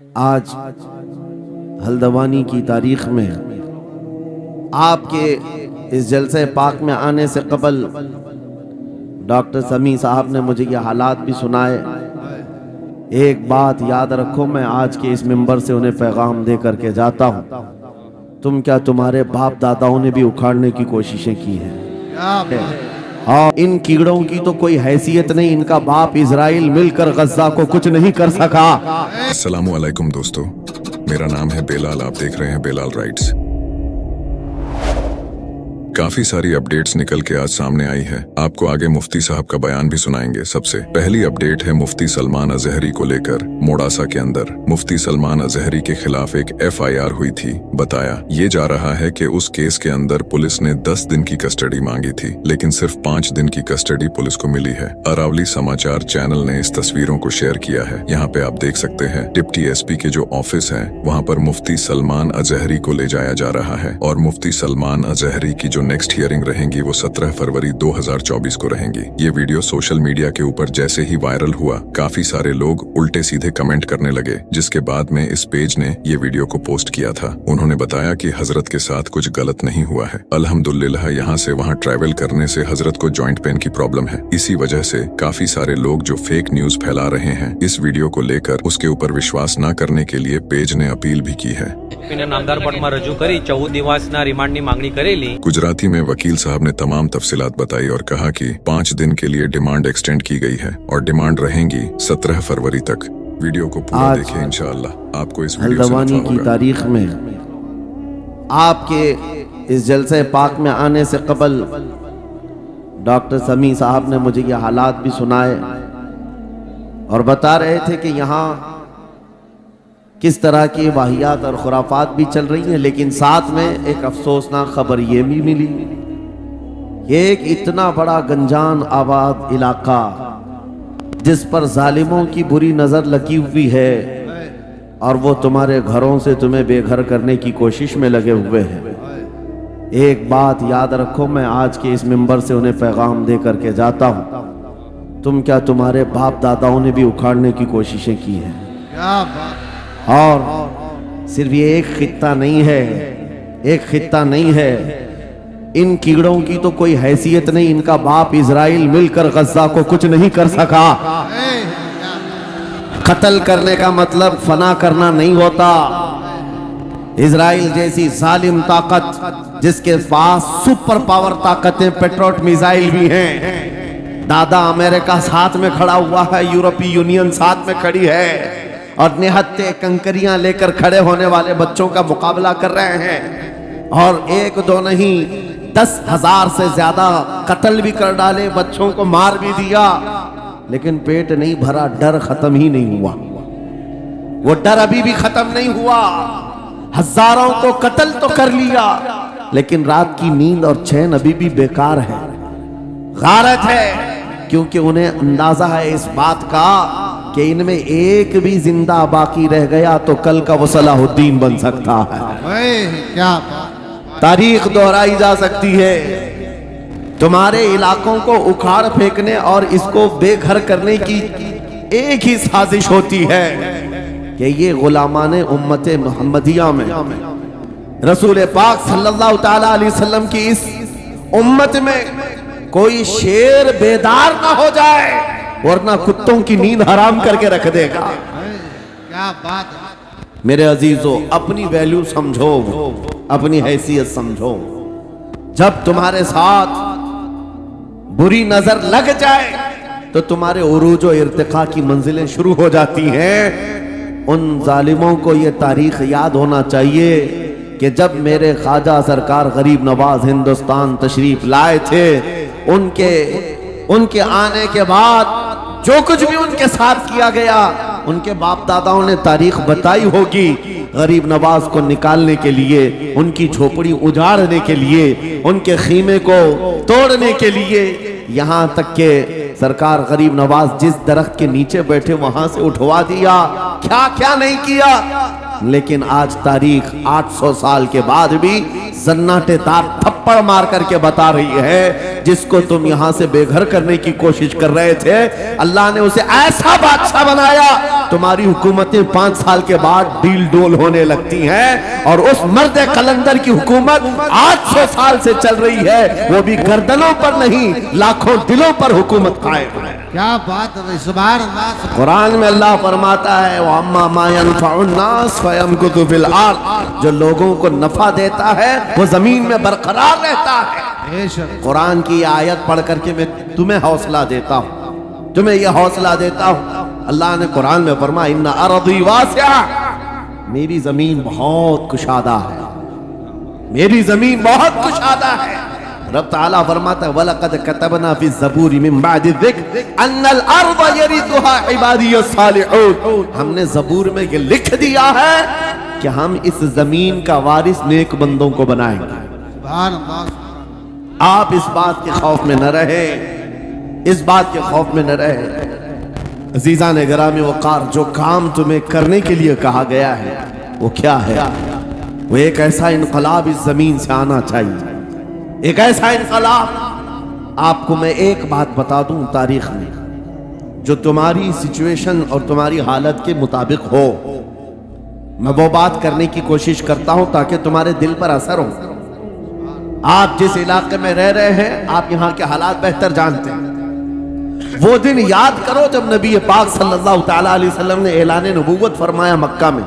آج ہلدوانی کی تاریخ میں آپ کے اس جلسہ پاک میں آنے سے قبل ڈاکٹر سمیع صاحب نے مجھے یہ حالات بھی سنائے۔ ایک بات یاد رکھو، میں آج کے اس منبر سے انہیں پیغام دے کر کے جاتا ہوں، تم کیا تمہارے باپ داداؤں نے بھی اکھاڑنے کی کوششیں کی ہیں، اور ان کیڑوں کی تو کوئی حیثیت نہیں، ان کا باپ اسرائیل مل کر غزہ کو کچھ نہیں کر سکا۔ السلام علیکم دوستو، میرا نام ہے بیلال، آپ دیکھ رہے ہیں بیلال رائٹس۔ کافی ساری اپڈیٹس نکل کے آج سامنے آئی ہے، آپ کو آگے مفتی صاحب کا بیان بھی سنائیں گے۔ سب سے پہلی اپڈیٹ ہے مفتی سلمان ازہری کو لے کر۔ موڑاسا کے اندر مفتی سلمان ازہری کے خلاف ایک FIR ہوئی تھی۔ بتایا یہ جا رہا ہے کہ اس کیس کے اندر پولیس نے 10 دن کی کسٹڈی مانگی تھی، لیکن صرف 5 دن کی کسٹڈی پولیس کو ملی ہے۔ اراولی سماچار چینل نے اس تصویروں کو شیئر کیا ہے، یہاں پہ آپ دیکھ سکتے ہیں ڈپٹی SP کے جو آفس ہے وہاں پر مفتی سلمان ازہری کو لے جایا جا رہا ہے، اور مفتی سلمان ازہری کی جو نیکسٹ ہیئرنگ رہیں گی وہ 17 فروری 2024 کو رہیں گی۔ یہ ویڈیو سوشل میڈیا کے اوپر جیسے ہی وائرل ہوا، کافی سارے لوگ الٹے سیدھے کمنٹ کرنے لگے، جس کے بعد میں اس پیج نے یہ ویڈیو کو پوسٹ کیا تھا۔ انہوں نے بتایا کہ حضرت کے ساتھ کچھ غلط نہیں ہوا ہے، الحمدللہ یہاں سے وہاں ٹریول کرنے سے حضرت کو جوائنٹ پین کی پرابلم ہے، اسی وجہ سے کافی سارے لوگ جو فیک نیوز پھیلا رہے ہیں اس ویڈیو کو لے کر اس کے اوپر وشواس نہ کرنے کے لیے پیج نے اپیل بھی کی ہے۔ નામદાર કોર્ટમાં રજૂ કરી 14 દિવસના રિમાન્ડની માંગણી કરેલી। گجراتی میں وکیل صاحب نے تمام تفصیلات بتائی اور کہا کہ 5 دن کے لیے ڈیمانڈ ایکسٹینڈ کی گئی ہے اور ڈیمانڈ رہیں گی 17 فروری تک۔ ویڈیو کو پورا دیکھیں، انشاءاللہ آپ کو اس ویڈیو سے ہلدوانی نفع کی ہوگا۔ تاریخ میں آپ کے اس جلسہ پاک میں آنے سے قبل ڈاکٹر سمیع صاحب نے مجھے یہ حالات بھی سنائے اور بتا رہے تھے کہ یہاں کس طرح کی واہیات اور خرافات بھی چل رہی ہیں، لیکن ساتھ میں ایک افسوسناک خبر یہ بھی ملی کہ ایک اتنا بڑا گنجان آباد علاقہ جس پر ظالموں کی بری نظر لگی ہوئی ہے اور وہ تمہارے گھروں سے تمہیں بے گھر کرنے کی کوشش میں لگے ہوئے ہیں، ایک بات یاد رکھو، میں آج کے اس منبر سے انہیں پیغام دے کر کے جاتا ہوں، تم کیا تمہارے باپ داداؤں نے بھی اکھاڑنے کی کوششیں کی ہیں، اور صرف یہ ایک خطہ نہیں ہے، ایک خطہ نہیں ہے، ان کیڑوں کی تو کوئی حیثیت نہیں، ان کا باپ اسرائیل مل کر غزہ کو کچھ نہیں کر سکا۔ قتل کرنے کا مطلب فنا کرنا نہیں ہوتا۔ اسرائیل جیسی ظالم طاقت جس کے پاس سپر پاور طاقتیں، پیٹروٹ میزائل بھی ہیں، دادا امریکہ ساتھ میں کھڑا ہوا ہے، یورپی یونین ساتھ میں کھڑی ہے، اور نہتے کنکریاں لے کر کھڑے ہونے والے بچوں کا مقابلہ کر رہے ہیں، اور 1 2 نہیں 10,000 سے زیادہ قتل بھی کر ڈالے، بچوں کو مار بھی دیا، لیکن پیٹ نہیں بھرا، ڈر ختم ہی نہیں ہوا، وہ ڈر ابھی بھی ختم نہیں ہوا۔ ہزاروں کو قتل تو کر لیا، لیکن رات کی نیند اور چین ابھی بھی بیکار ہے، غارت ہے، کیونکہ انہیں اندازہ ہے اس بات کا کہ ان میں ایک بھی زندہ باقی رہ گیا تو کل کا وہ صلاح الدین بن سکتا ہے، تاریخ دہرائی جا سکتی ہے۔ تمہارے علاقوں کو اکھاڑ پھینکنے اور اس کو بے گھر کرنے کی ایک ہی سازش ہوتی ہے کہ یہ غلامان امت محمدیہ میں رسول پاک صلی اللہ تعالیٰ علیہ وسلم کی اس امت میں کوئی شیر بیدار نہ ہو جائے، ورنہ کتوں کی نیند حرام کر کے رکھ دے گا۔ میرے عزیزو، اپنی ویلیو سمجھو، اپنی حیثیت سمجھو، جب تمہارے ساتھ بری نظر لگ جائے تو تمہارے عروج و ارتقاء کی منزلیں شروع ہو جاتی ہیں۔ ان ظالموں کو یہ تاریخ یاد ہونا چاہیے کہ جب میرے خواجہ سرکار غریب نواز ہندوستان تشریف لائے تھے، ان کے آنے کے بعد جو کچھ بھی ان کے ساتھ کیا گیا، ان کے باپ داداؤں نے تاریخ بتائی ہوگی، غریب نواز کو نکالنے کے لیے، ان کی جھوپڑی اجاڑنے کے لیے، ان کے خیمے کو توڑنے کے لیے، یہاں تک کہ سرکار غریب نواز جس درخت کے نیچے بیٹھے وہاں سے اٹھوا دیا، کیا کیا نہیں کیا۔ لیکن آج تاریخ 800 سال کے بعد بھی زناٹے دار تھپڑ مار کر کے بتا رہی ہے، جس کو تم یہاں سے بے گھر کرنے کی کوشش کر رہے تھے، اللہ نے اسے ایسا بادشاہ بنایا तुम्हारी हुकूमतें 5 साल के बाद डील डोल होने लगती हैं और उस मर्द कलंदर की हुकूमत 800 साल से चल रही है, वो भी गर्दनों पर नहीं लाखों दिलों पर हुकूमत कायम है। क्या बात है भाई, सुभान अल्लाह। कुरान में अल्लाह फरमाता है वो अम्मा मा यनफउन्नास फयमकुतु फिल अर्द, जो लोगों को नफा देता है वो जमीन में बरकरार रहता है। बेशक कुरान की आयत पढ़ करके मैं तुम्हें हौसला देता हूँ, तुम्हें यह हौसला देता हूँ। अल्लाह ने कुरान में फरमाया इन्ना अर्दी वासिआ, मेरी जमीन बहुत कुशादा है, मेरी जमीन बहुत कुशादा है। रब ताला फरमाता है वलक़द कतबना फी ज़बूर मिन बादि ज़िक्र अन्नल अर्ज़ यरिथुहा इबादियस सालिहून, हमने ज़बूर में ये लिख दिया है कि हम इस जमीन का वारिस नेक बंदों को बनाएंगे। सुभान अल्लाह। आप इस बात के खौफ में न रहे, इस बात के खौफ में न रहे। अजीज़ान गिरामी वक़ार, जो काम तुम्हें करने के लिए कहा गया है वो क्या है? वो एक ऐसा इनकलाब इस जमीन से आना चाहिए, एक ऐसा इनकलाब। आपको मैं एक बात बता दूं तारीख में, जो तुम्हारी सिचुएशन और तुम्हारी हालत के मुताबिक हो, मैं वो बात करने की कोशिश करता हूं ताकि तुम्हारे दिल पर असर हो। आप जिस इलाके में रह रहे हैं, आप यहाँ के हालात बेहतर जानते हैं। वो दिन याद करो जब नबी पाक सल्लल्लाहु तआला अलैहि वसल्लम ने ऐलान नबूवत फरमाया मक्का में,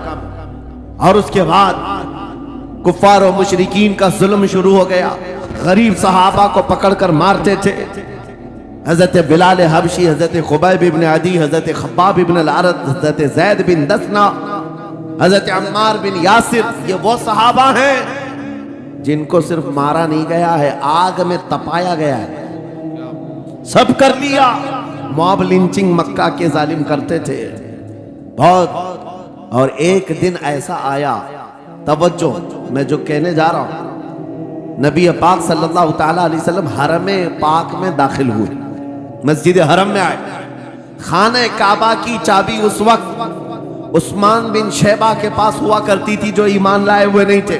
और उसके बाद कुफ्फार और मुशरिकीन का जुल्म शुरू हो गया। गरीब सहाबा को पकड़कर मारते थे। हजरत बिलाल हबशी, हजरत खुबैब इब्न अदी, हजरत खब्बाब इब्न अल-अरद, हजरत जैद बिन दसना, हजरत अम्मार बिन यासिर, ये वो सहाबा हैं जिनको सिर्फ मारा नहीं गया है, आग में तपाया गया है। सब कर लिया। मॉब लिंचिंग मक्का के जालिम करते थे बहुत। और एक दिन ऐसा आया, तवज्जो मैं जो कहने जा रहा हूं, नबी पाक सल्लल्लाहु तआला अलैहि वसल्लम हरम पाक में दाखिल हुए, मस्जिद हरम में आए। खाने काबा की चाबी उस वक्त उस्मान बिन शैबा के पास हुआ करती थी, जो ईमान लाए हुए नहीं थे।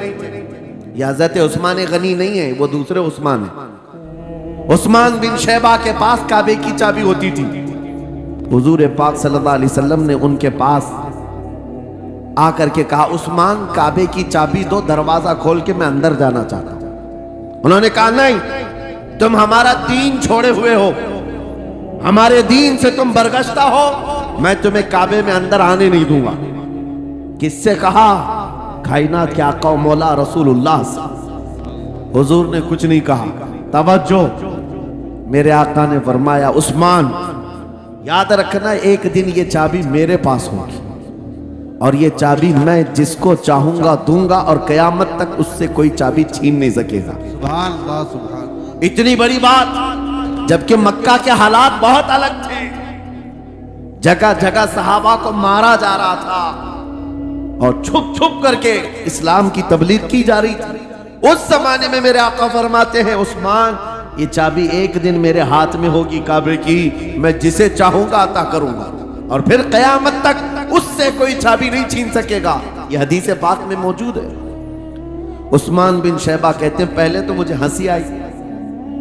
या हज़रत उस्मान गनी नहीं है, वो दूसरे उस्मान है। उस्मान बिन शैबा के पास काबे की चाबी होती थी। हुजूर पाक सल्लल्लाहु अलैहि वसल्लम ने उनके पास आकर के कहा, उस्मान काबे की चाबी दो, दरवाजा खोल के मैं अंदर जाना चाहता हूं। उन्होंने कहा नहीं, तुम हमारा दीन छोड़े हुए हो, हमारे दीन से तुम बरगश्ता हो, मैं तुम्हें काबे में अंदर आने नहीं दूंगा। किससे कहा? कायनात के आका व मौला रसूलुल्लाह से। हुजूर ने कुछ नहीं कहा। तवज्जो, मेरे आका ने फरमाया उस्मान याद रखना, एक दिन ये चाबी मेरे पास होगी और ये चाबी मैं जिसको चाहूंगा दूंगा और कयामत तक उससे कोई चाबी छीन नहीं सकेगा। सुभान अल्लाह, सुभान। इतनी बड़ी बात, जबकि मक्का के हालात बहुत अलग थे। जगह जगह सहाबा को मारा जा रहा था और छुप छुप करके इस्लाम की तबलीग की जा रही थी। उस जमाने में मेरे आका फरमाते हैं उस्मान, ये चाबी एक दिन मेरे हाथ में होगी काबे की, मैं जिसे चाहूंगा अता करूंगा और फिर कयामत तक उससे कोई चाबी नहीं छीन सकेगा। यह हदीस पाक में मौजूद है। उस्मान बिन शैबा कहते हैं पहले तो मुझे हंसी आई,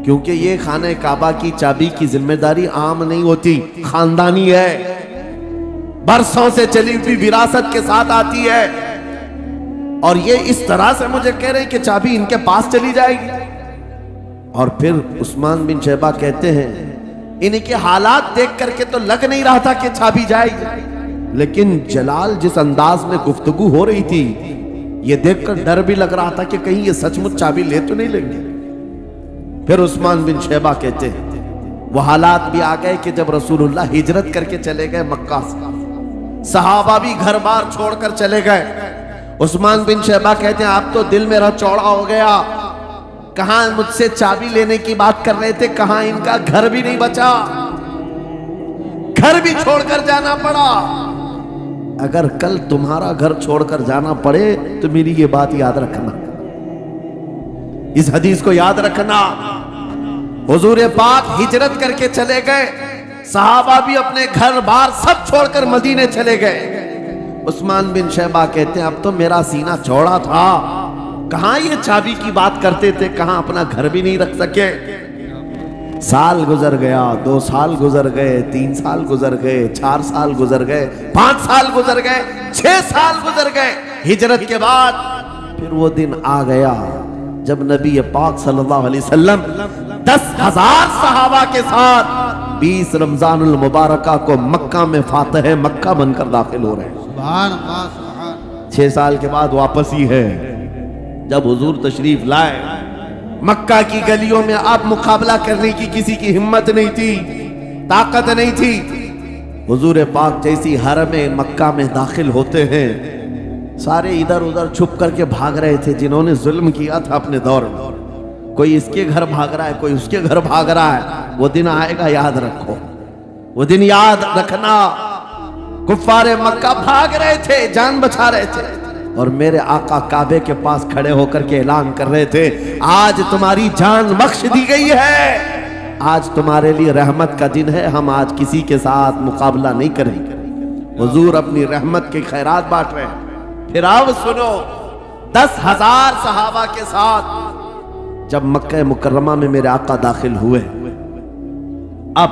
क्योंकि ये खाने काबा की चाबी की जिम्मेदारी आम नहीं होती, खानदानी है, बरसों से चली हुई विरासत के साथ आती है। और ये इस तरह से मुझे कह रहे हैं कि चाबी इनके पास चली जाएगी। और फिर उस्मान बिन शैबा कहते हैं इनके हालात देख करके तो लग नहीं रहा था कि चाबी जाएगी, लेकिन जलाल जिस अंदाज में गुफ्तगू हो रही थी, ये देखकर डर भी लग रहा था कि कहीं ये सचमुच चाबी ले तो नहीं लेंगे। फिर उस्मान बिन शैबा कहते हैं वो हालात भी आ गए कि जब रसूलुल्लाह हिजरत करके चले गए मक्का से, सहाबा भी घर बार छोड़कर चले गए। उस्मान बिन शैबा कहते हैं आप तो दिल मेरा चौड़ा हो गया, कहां मुझसे चाबी लेने की बात कर रहे थे, कहां इनका घर भी नहीं बचा, घर भी छोड़कर जाना पड़ा। अगर कल तुम्हारा घर छोड़कर जाना पड़े तो मेरी ये बात याद रखना, इस हदीस को याद रखना। हुजूर पाक हिजरत करके चले गए, सहाबा भी अपने घर बार सब छोड़कर मदीने चले गए। उस्मान बिन शैबा कहते हैं अब तो मेरा सीना चौड़ा था, कहां ये चाबी की बात करते थे, कहां अपना घर भी नहीं रख सके। साल गुजर गया, 2 साल गुजर गए, 3 साल गुजर गए, 4 साल गुजर गए, 5 साल गुजर गए, 6 साल गुजर गए। हिजरत के बाद फिर वो दिन आ गया जब नबी पाक सल्लल्लाहु अलैहि वसल्लम 10,000 सहाबा के साथ 20 रमजानुल मुबारका को मक्का में फातह मक्का बनकर दाखिल हो रहे हैं। सुभान अल्लाह सुभान। 6 साल के बाद वापसी है। जब हुजूर तशरीफ लाए, मक्का की गलियों में अब मुकाबला करने की किसी की हिम्मत नहीं थी, ताकत नहीं थी। हुजूर पाक जैसी हरम मक्का में दाखिल होते हैं, सारे इधर उधर छुप करके भाग रहे थे जिन्होंने जुल्म किया था अपने दौर में। कोई इसके घर भाग रहा है, कोई उसके घर भाग रहा है। वो दिन आएगा, याद रखो, वो दिन याद रखना। कुफ्फारे मक्का भाग रहे थे, जान बचा रहे थे, और मेरे आका काबे के पास खड़े होकर के ऐलान कर रहे थे, आज तुम्हारी जान बख्श दी गई है, आज तुम्हारे लिए रहमत का दिन है, हम आज किसी के साथ मुकाबला नहीं करेंगे। हुजूर अपनी रहमत के खैरात बांट रहे हैं। फिर अब सुनो, 10,000 सहाबा के साथ जब मक्का मुकर्रमा में मेरे आका दाखिल हुए, अब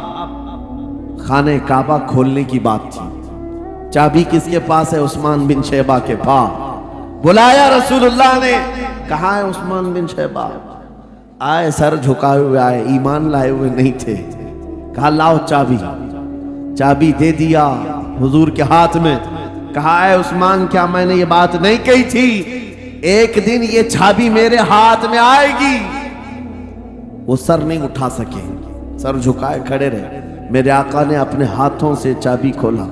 खाने काबा खोलने की बात थी। चाबी किसके पास है? उस्मान बिन शैबा के पास। बुलाया रसूलुल्लाह ने, कहा है उस्मान बिन शैबा? आए, सर झुकाए हुए आए, ईमान लाए हुए नहीं थे। कहा लाओ चाबी। चाबी दे दिया हुजूर के हाथ में। कहा है उस्मान, क्या मैंने ये बात नहीं कही थी, एक दिन ये चाबी मेरे हाथ में आएगी? वो सर नहीं उठा सके, सर झुकाए खड़े रहे। मेरे आका ने अपने हाथों से चाबी खोला,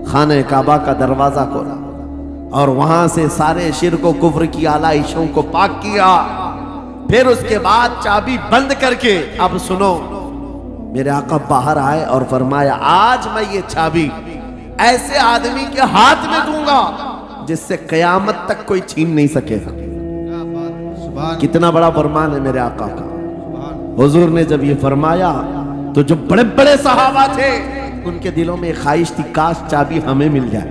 खाने काबा का दरवाजा खोला, और वहां से सारे शिर्क व कुफ्र की आलाइशों को पाक किया। फिर उसके बाद चाबी बंद करके, अब सुनो, मेरे आका बाहर आए और फरमाया, आज मैं ये चाबी ऐसे आदमी के हाथ में दूंगा जिससे कयामत तक कोई छीन नहीं सकेगा। सुभान कितना बड़ा फरमान है मेरे आका का। सुभान। हुजूर ने जब ये फरमाया तो जो बड़े बड़े सहाबा थे उनके दिलों में ख्वाहिश थी, काश चाबी हमें मिल जाए,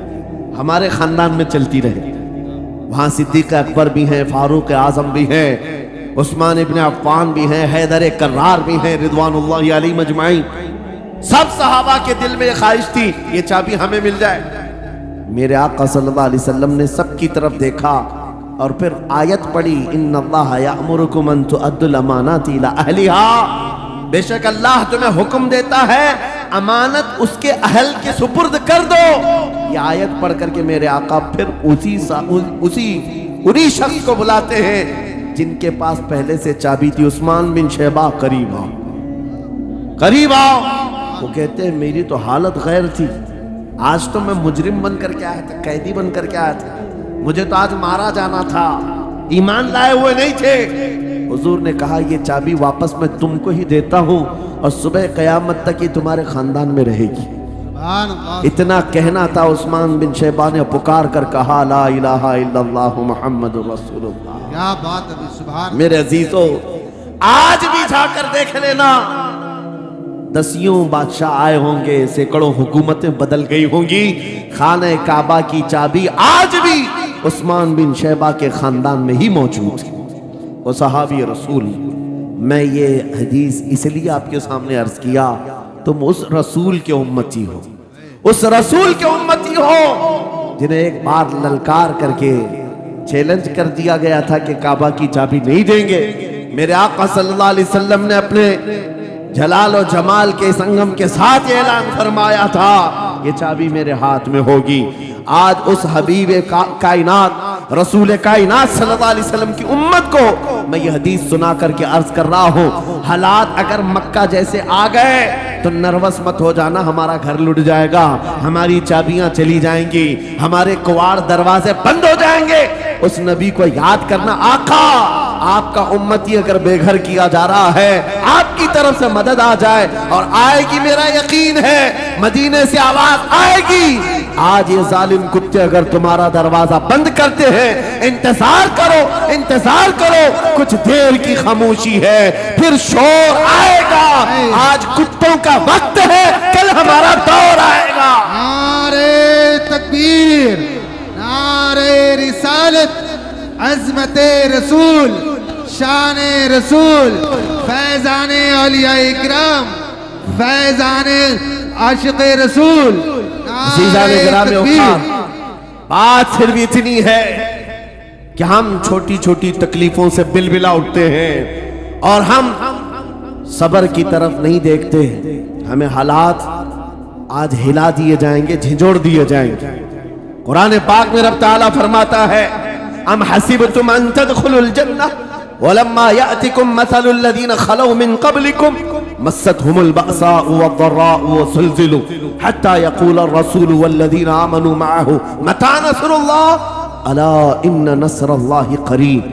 हमारे खानदान में चलती रहे। वहां सिद्दीक अकबर भी हैं, फारूक आजम भी हैं, उस्मान इब्न अफ्फान भी हैं, हैदर कर्रार भी हैं, रिदवानुल्लाहि अलैहिम अजमाइन। सब सहाबा के दिल में ख्वाहिश थी ये चाबी हमें मिल जाए। मेरे आका सल्लल्लाहु अलैहि वसल्लम ने सबकी तरफ देखा और फिर आयत पढ़ी, इन्नल्लाह यअमुरुकुम अन तुअद्दुल अमानाति इला अहलिहा। बेशक अल्लाह तुम्हें हुक्म देता है अमानत उसके अहल के सुपुर्द कर दो। ये आयत पढ़ करके मेरे आका फिर उन्हीं शख्स को बुलाते हैं जिनके पास पहले से चाबी थी, उस्मान बिन शैबा, करीब आओ, करीब आओ। वो कहते हैं मेरी तो हालत गैर थी, आज तो मैं मुजरिम बन करके आया था, कैदी बन करके आया था, मुझे तो आज मारा जाना था, ईमान लाए हुए नहीं थे। हुजूर ने कहा ये चाबी वापस मैं तुमको ही देता हूँ और सुबह कयामत तक ये तुम्हारे खानदान में रहेगी। सुभान अल्लाह। इतना कहना था, उस्मान बिन शैबा ने पुकार कर कहा, ला इलाहा इल्लल्लाह मुहम्मदुर रसूलुल्लाह। क्या बात है, सुभान। मेरे अजीजों, आज भी जाकर देख लेना, दसियों बादशाह आए होंगे, सैकड़ों हुकूमतें बदल गई होंगी, खाने काबा की चाबी आज भी उस्मान बिन शैबा के खानदान में ही मौजूद है। वो सहाबी रसूल। मैं ये हदीस इसलिए आपके सामने अर्ज किया, तुम उस रसूल के उम्मती हो, उस रसूल के उम्मती हो जिन्हें एक बार ललकार करके चैलेंज कर दिया गया था कि काबा की चाबी नहीं देंगे। मेरे आका सल्लल्लाहु अलैहि वसल्लम ने अपने जलाल और जमाल के संगम के साथ ऐलान फरमाया था, ये चाबी मेरे हाथ में होगी। आज उस हबीब कायनात रसूल कायनात सल्लल्लाहु अलैहि वसल्लम की उम्मत को मैं ये हदीस सुना करके अर्ज कर रहा हूँ, हालात अगर मक्का जैसे आ गए तो नर्वस मत हो जाना, हमारा घर लुट जाएगा, हमारी चाबियां चली जाएंगी, हमारे कुवाड़ दरवाजे बंद हो जाएंगे। उस नबी को याद करना, आका आपका उम्मती अगर बेघर किया जा रहा है, आपकी तरफ से मदद आ जाए और आएगी, मेरा यकीन है मदीने से आवाज आएगी। आज ये जालिम कुत्ते अगर तुम्हारा दरवाजा बंद करते हैं, इंतजार करो, इंतजार करो, कुछ देर की खामोशी है, फिर शोर आएगा। आज कुत्तों का वक्त है, कल हमारा दौर आएगा। नारे तकबीर, नारे रिसालत, अज़मते रसूल, शान रसूल। फैजान औलिया इकराम, फैजान आशिक रसूल। अज़ीज़ान गिराम औक़ार, बात सिर्फ इतनी है कि हम छोटी छोटी तकलीफों से बिलबिला उठते हैं और हम सबर की तरफ नहीं देखते। हमें हालात आज हिला दिए जाएंगे, झिझोड़ दिए जाएंगे। कुरान पाक में रब ताला फरमाता है, अम हसिबतुम अन तदखुलुल जन्नह वलम्मा यातिकुम मसलुल लज़ीना खलौ मिन क़ब्लिकुम मस्सतहुमुल बअसाउ वद्दर्राउ वज़ुलज़िलू हत्ता यक़ूलर रसूलु वल्लज़ीना आमनू मअहू मता नस्रुल्लाह अला इन्न नस्रल्लाहि क़रीब।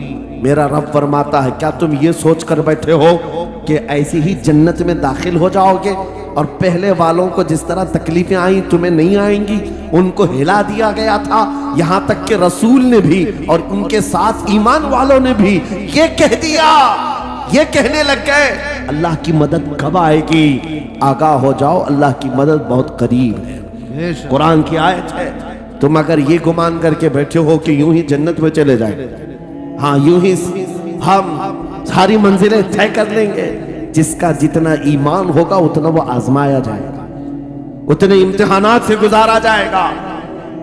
मेरा रब फरमाता है, क्या तुम ये सोच कर बैठे हो कि ऐसे ही जन्नत में दाखिल हो जाओगे और पहले वालों को जिस तरह तकलीफें आई तुम्हें नहीं आएंगी? उनको हिला दिया गया था। यहाँ तक कि रसूल ने भी और उनके साथ ईमान वालों ने भी ये कह दिया, ये कहने लग गए अल्लाह की मदद कब आएगी? आगाह हो जाओ, अल्लाह की मदद बहुत करीब है। कुरान की आयत है। तुम अगर ये गुमान करके बैठे हो कि यूं ही जन्नत में चले जाए, हाँ यूं ही हम सारी मंजिलें तय कर लेंगे, जिसका जितना ईमान होगा उतना वो आजमाया जाएगा, उतने इम्तिहानात से गुजारा जाएगा।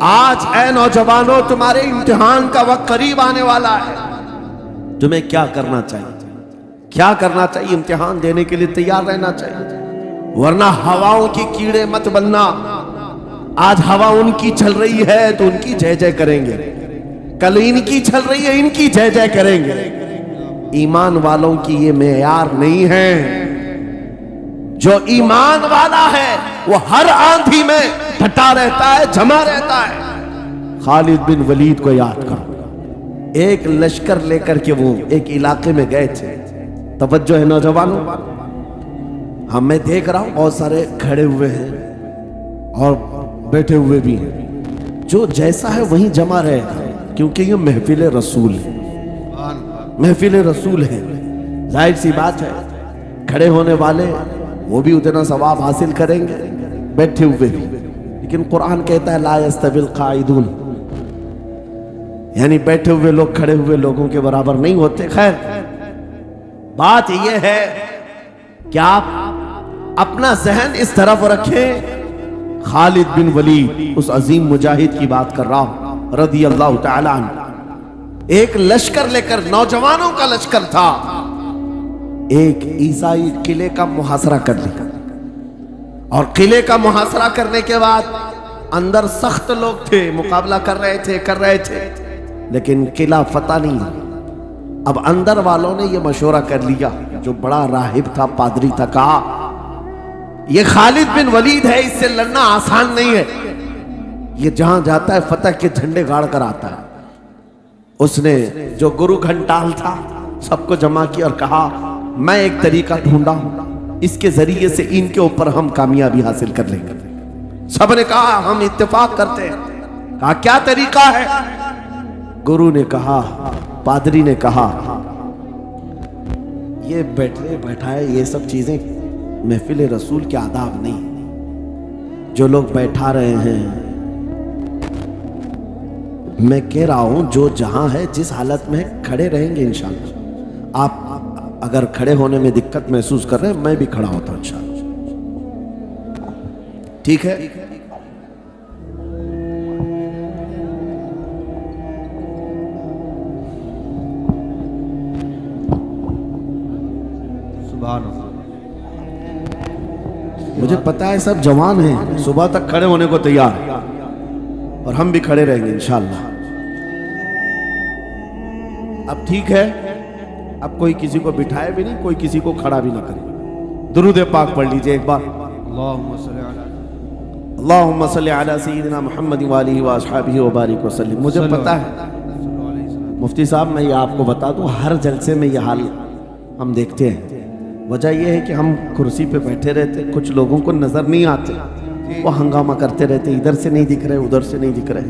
आज ऐ नौजवानों, तुम्हारे इम्तिहान का वक्त करीब आने वाला है। तुम्हें क्या करना चाहिए? क्या करना चाहिए? इम्तिहान देने के लिए तैयार रहना चाहिए, वरना हवाओं की कीड़े मत बनना। आज हवा उनकी चल रही है तो उनकी जय जय करेंगे, कल इनकी चल रही है इनकी जय जय करेंगे। ईमान वालों की ये मेयार नहीं है। जो ईमान वाला है वो हर आंधी में डटा रहता है, जमा रहता है। खालिद बिन वलीद को याद करो, एक लश्कर लेकर के वो एक इलाके में गए थे। तवज्जो है नौजवानों, हाँ मैं देख रहा हूं बहुत सारे खड़े हुए हैं और बैठे हुए भी हैं। जो जैसा है वहीं जमा रहेगा, क्योंकि ये महफिल रसूल है, महफिल रसूल है। जाहिर सी बात है, खड़े होने वाले वो भी उतना सवाब हासिल करेंगे, बैठे हुए भी। लेकिन कुरान कहता है ला यस्तविल काइदून, यानी बैठे हुए लोग खड़े हुए लोगों के बराबर नहीं होते। खैर, बात यह है कि आप अपना जहन इस तरफ रखें। खालिद बिन वलीद, उस अजीम मुजाहिद की बात कर रहा हूं रदी अल्लाह तआला अन्हु, एक लश्कर लेकर, नौजवानों का लश्कर था, एक ईसाई किले का मुहासरा कर लिया। और किले का मुहासरा करने के बाद अंदर सख्त लोग थे, मुकाबला कर रहे थे, लेकिन किला फतह नहीं। अब अंदर वालों ने यह मशवरा कर लिया, जो बड़ा राहिब था, पादरी था, कहा यह खालिद बिन वलीद है, इससे लड़ना आसान नहीं है। ये जहां जाता है फतह के झंडे गाड़ कर आता है। उसने जो गुरु घंटाल था सबको जमा किया और कहा मैं एक तरीका ढूंढा हूं, इसके जरिए से इनके ऊपर हम कामयाबी हासिल कर लेंगे। सबने कहा हम इत्तेफाक करते हैं। कहा क्या तरीका है? गुरु ने कहा, पादरी ने कहा, ये बैठाए ये सब चीजें महफिल रसूल के आदाब नहीं। जो लोग बैठा रहे हैं, मैं कह रहा हूं जो जहां है, जिस हालत में है, खड़े रहेंगे इंशाअल्लाह। आप अगर खड़े होने में दिक्कत महसूस कर रहे हैं, मैं भी खड़ा होता हूं इंशाअल्लाह, ठीक है? सुभान अल्लाह। मुझे पता है सब जवान हैं, सुबह तक खड़े होने को तैयार हैं, और हम भी खड़े रहेंगे इंशाअल्लाह। अब ठीक है, अब कोई किसी को बिठाए भी नहीं, कोई किसी को खड़ा भी ना करे। दुरूद पाक पढ़ लीजिए एक बार। अल्लाहुम्मा सल्ली अला सय्यिदिना मुहम्मद व आलिहि व अस्हाबिहि व बारिक वसल्लम। मुझे पता है मुफ्ती साहब, मैं ये आपको बता दूं, हर जलसे में ये हाल हम देखते हैं। वजह यह है कि हम कुर्सी पे बैठे रहते, कुछ लोगों को नजर नहीं आते, वो हंगामा करते रहते, इधर से नहीं दिख रहे, उधर से नहीं दिख रहे,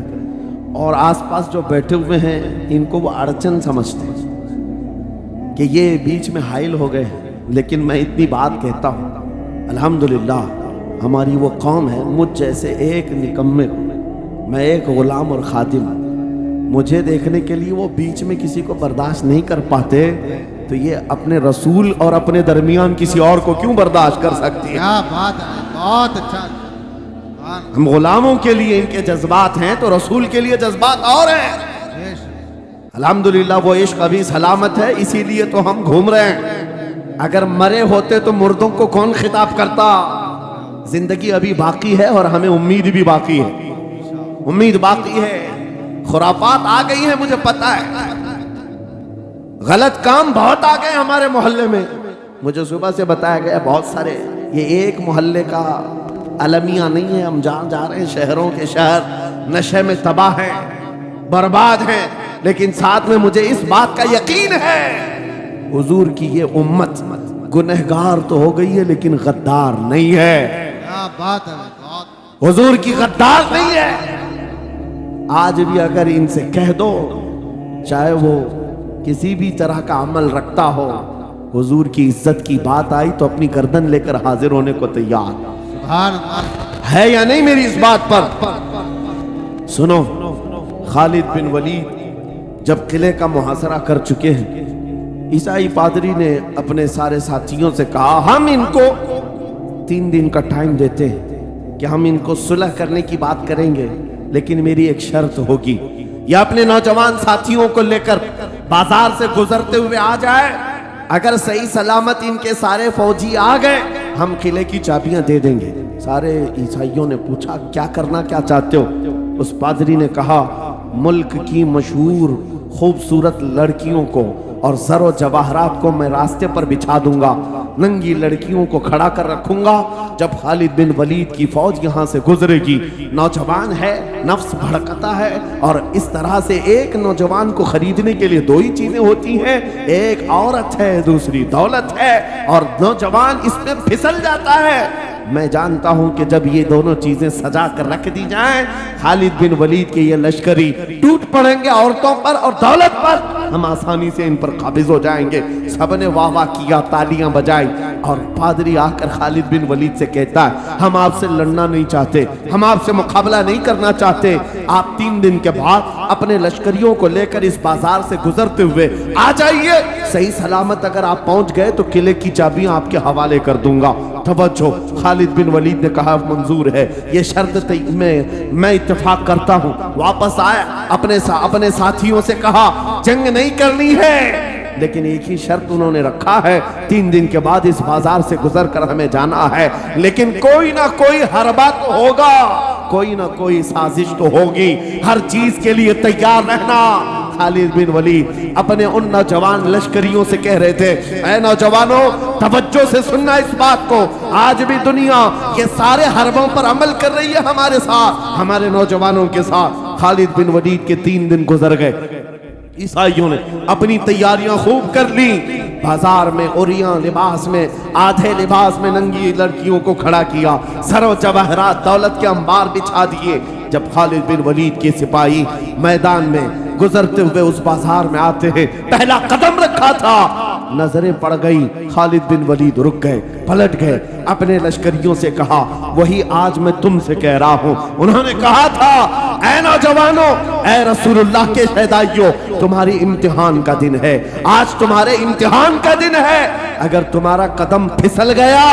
और आसपास जो बैठे हुए हैं इनको वो अड़चन समझते हैं कि ये बीच में हाइल हो गए हैं। लेकिन मैं इतनी बात कहता हूँ, अल्हम्दुलिल्लाह हमारी वो कौम है, मुझ जैसे एक निकम्मे को, मैं एक गुलाम और खादिम, मुझे देखने के लिए वो बीच में किसी को बर्दाश्त नहीं कर पाते। تو یہ اپنے رسول اور اپنے درمیان کسی اور کو کیوں برداشت کر سکتی ہے؟ کیا بات ہے، بہت اچھا. سبحان ہم غلاموں کے لیے ان کے جذبات ہیں تو رسول کے لیے جذبات اور ہیں. اللہ. الحمدللہ وہ عشق ابھی سلامت ہے، اسی لیے تو ہم گھوم رہے ہیں. اگر مرے ہوتے تو مردوں کو کون خطاب کرتا؟ زندگی ابھی باقی ہے اور ہمیں امید بھی باقی ہے، امید باقی ہے. خرافات آ گئی ہیں مجھے پتا ہے، غلط کام بہت آ گئے ہمارے محلے میں. مجھے صبح سے بتایا گیا بہت سارے، یہ ایک محلے کا المیہ نہیں ہے، ہم جہاں جا رہے ہیں شہروں کے شہر نشے میں تباہ ہیں، برباد ہیں. لیکن ساتھ میں مجھے اس بات کا یقین ہے حضور کی یہ امت گنہگار تو ہو گئی ہے لیکن غدار نہیں ہے. کیا بات ہے، بہت. حضور کی غدار نہیں ہے. آج بھی اگر ان سے کہہ دو، چاہے وہ کسی بھی طرح کا عمل رکھتا ہو، حضور کی عزت کی بات آئی تو اپنی گردن لے کر حاضر ہونے کو تیار سبحان اللہ. ہے یا نہیں میری اس بات پر؟ سنو، خالد بن ولید جب قلعے کا محاصرہ کر چکے ہیں، عیسائی پادری نے اپنے سارے ساتھیوں سے کہا ہم ان کو 3 دن کا ٹائم دیتے ہیں کہ ہم ان کو صلح کرنے کی بات کریں گے، لیکن میری ایک شرط ہوگی. یہ اپنے نوجوان ساتھیوں کو لے کر بازار سے گزرتے ہوئے آ جائے، اگر صحیح سلامت ان کے سارے فوجی آ گئے ہم قلعے کی چابیاں دے دیں گے. سارے عیسائیوں نے پوچھا کیا کرنا کیا چاہتے ہو؟ اس پادری نے کہا ملک کی مشہور خوبصورت لڑکیوں کو اور زر و جواہرات کو میں راستے پر بچھا دوں گا، ننگی لڑکیوں کو کھڑا کر رکھوں گا. جب خالد بن ولید کی فوج یہاں سے گزرے گی، نوجوان ہے، نفس بھڑکتا ہے، اور اس طرح سے ایک نوجوان کو خریدنے کے لیے 2 ہی چیزیں ہوتی ہیں، ایک عورت ہے، دوسری دولت ہے، اور نوجوان اس میں پھسل جاتا ہے. میں جانتا ہوں کہ جب یہ دونوں چیزیں سجا کر رکھ دی جائیں، خالد بن ولید کے یہ لشکری ٹوٹ پڑیں گے عورتوں پر اور دولت پر، ہم آسانی سے ان پر قابض ہو جائیں گے. سب نے واہ واہ کیا، تالیاں بجائی، اور پادری آ کر خالد بن ولید سے کہتا ہے ہم آپ سے لڑنا نہیں چاہتے، ہم آپ سے مقابلہ نہیں کرنا چاہتے. آپ 3 دن کے بعد اپنے لشکریوں کو لے کر اس بازار سے گزرتے ہوئے آ جائیے. صحیح سلامت اگر آپ پہنچ گئے تو قلعے کی چابیاں آپ کے حوالے کر دوں گا. توجہ، خالد بن ولید نے کہا منظور ہے، یہ شرط میں اتفاق کرتا ہوں. واپس آئے، اپنے ساتھیوں سے کہا جنگ نہیں کرنی ہے، لیکن ایک ہی شرط انہوں نے رکھا ہے، 3 دن کے بعد اس بازار سے گزر کر ہمیں جانا ہے، لیکن کوئی نہ کوئی حربہ تو ہوگا، کوئی نہ کوئی سازش تو ہوگی، ہر چیز کے لیے تیار رہنا. خالد بن ولید اپنے ان نوجوان لشکریوں سے کہہ رہے تھے اے نوجوانوں، توجہ سے سننا اس بات کو، آج بھی دنیا یہ سارے حربوں پر عمل کر رہی ہے ہمارے ساتھ، ہمارے نوجوانوں کے ساتھ. خالد بن ولید کے 3 دن گزر گئے، عیسائیوں نے اپنی تیاریاں خوب کر لی. بازار میں اوریاں لباس میں، آدھے لباس میں ننگی لڑکیوں کو کھڑا کیا، زر و جواہرات دولت کے انبار بچھا دیے. جب خالد بن ولید کے سپاہی میدان میں گزرتے ہوئے اس بازار میں آتے ہیں، پہلا قدم رکھا تھا، نظریں پڑ گئی، خالد بن ولید رک گئے، پلٹ گئے، اپنے لشکریوں سے کہا وہی آج میں تم سے کہہ رہا ہوں. انہوں نے کہا تھا اے نوجوانوں، اے رسول اللہ کے شہدائیوں، تمہاری امتحان کا دن ہے، آج تمہارے امتحان کا دن ہے. اگر تمہارا قدم پھسل گیا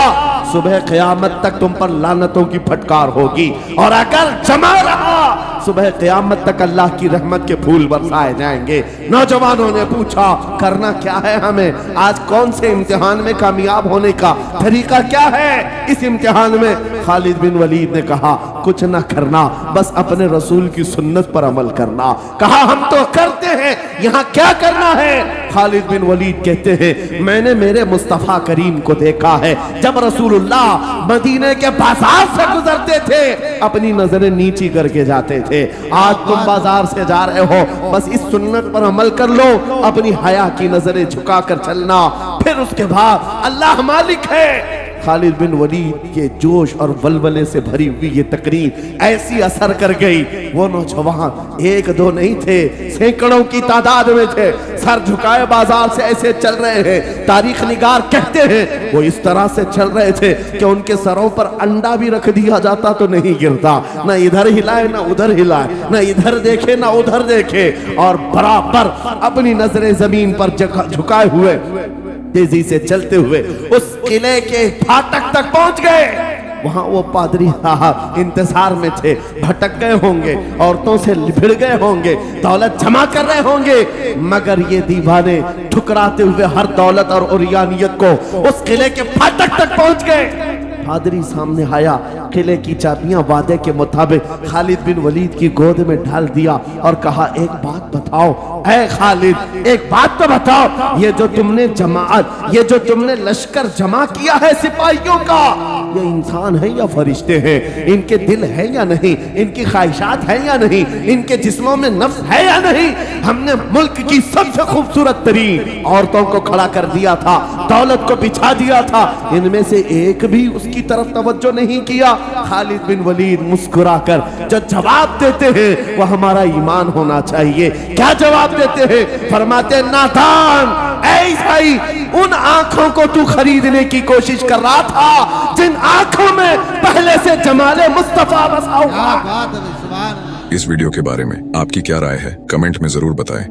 صبح قیامت تک تم پر لعنتوں کی پھٹکار ہوگی، اور اگر جمع رہا صبح قیامت تک اللہ کی رحمت کے پھول برسائے جائیں گے. نوجوانوں نے پوچھا کرنا کیا ہے ہمیں، آج کون سے امتحان میں کامیاب ہونے کا طریقہ کیا ہے اس امتحان میں؟ خالد بن ولید نے کہا کچھ نہ کرنا، بس اپنے رسول کی سنت پر عمل کرنا. کہا ہم تو کرتے ہیں، یہاں کیا کرنا ہے؟ خالد بن ولید کہتے ہیں میں نے میرے مصطفیٰ کریم کو دیکھا ہے، جب رسول اللہ مدینے کے بازار سے گزرتے تھے اپنی نظریں نیچی کر کے جاتے تھے. آج تم بازار سے جا رہے ہو، بس اس سنت پر عمل کر لو، اپنی حیا کی نظریں جھکا کر چلنا، پھر اس کے بعد اللہ مالک ہے. खालिद बिन वलीद के जोश और वलवले से भरी हुई ये तकरीर ऐसी असर कर गई, वो नौजवान एक दो नहीं थे, सैकड़ों की तादाद में थे, सर झुकाए बाजार से ऐसे चल रहे हैं। तारीख निगार कहते हैं वो इस तरह से चल रहे थे कि उनके सरों पर अंडा भी रख दिया जाता तो नहीं गिरता, ना इधर हिलाए ना उधर हिलाए, ना इधर देखे ना उधर देखे, और बराबर अपनी नजरें जमीन पर झुकाए हुए तेजी से चलते हुए उस किले के फाटक तक पहुंच गए। वहां वो पादरी साहब इंतजार में थे, भटक गए होंगे, औरतों से भिड़ गए होंगे, दौलत जमा कर रहे होंगे, मगर ये दीवाने ठुकराते हुए हर दौलत और उरियानियत को उस किले के फाटक तक पहुंच गए। पादरी सामने आया, किले की चाबियां वादे के मुताबिक खालिद बिन वलीद की गोद में डाल दिया और कहा, एक बात बताओ ऐ खालिद, एक बात तो बताओ, ये जो तुमने जमात, ये जो तुमने लश्कर जमा किया है सिपाहियों का, ये इंसान है या फरिश्ते हैं? इनके दिल है या नहीं? इनकी ख्वाहिशात है या नहीं? इनके जिस्मों में नफ्स है या नहीं? हमने मुल्क की सबसे खूबसूरत तरीन औरतों को खड़ा कर दिया था, दौलत को बिछा दिया था, इनमें से एक भी उसकी तरफ तवज्जो नहीं किया। खालिद बिन वलीद मुस्कुराकर जो जवाब देते हैं वो हमारा ईमान होना चाहिए। क्या जवाब देते हैं? फरमाते, नादान, ऐसाई, उन आंखों को तू खरीदने की कोशिश कर रहा था जिन आंखों में पहले से जमाले मुस्तफा बसा हुआ। क्या बात है, सुभान अल्लाह। इस वीडियो के बारे में आपकी क्या राय है, कमेंट में जरूर बताएं।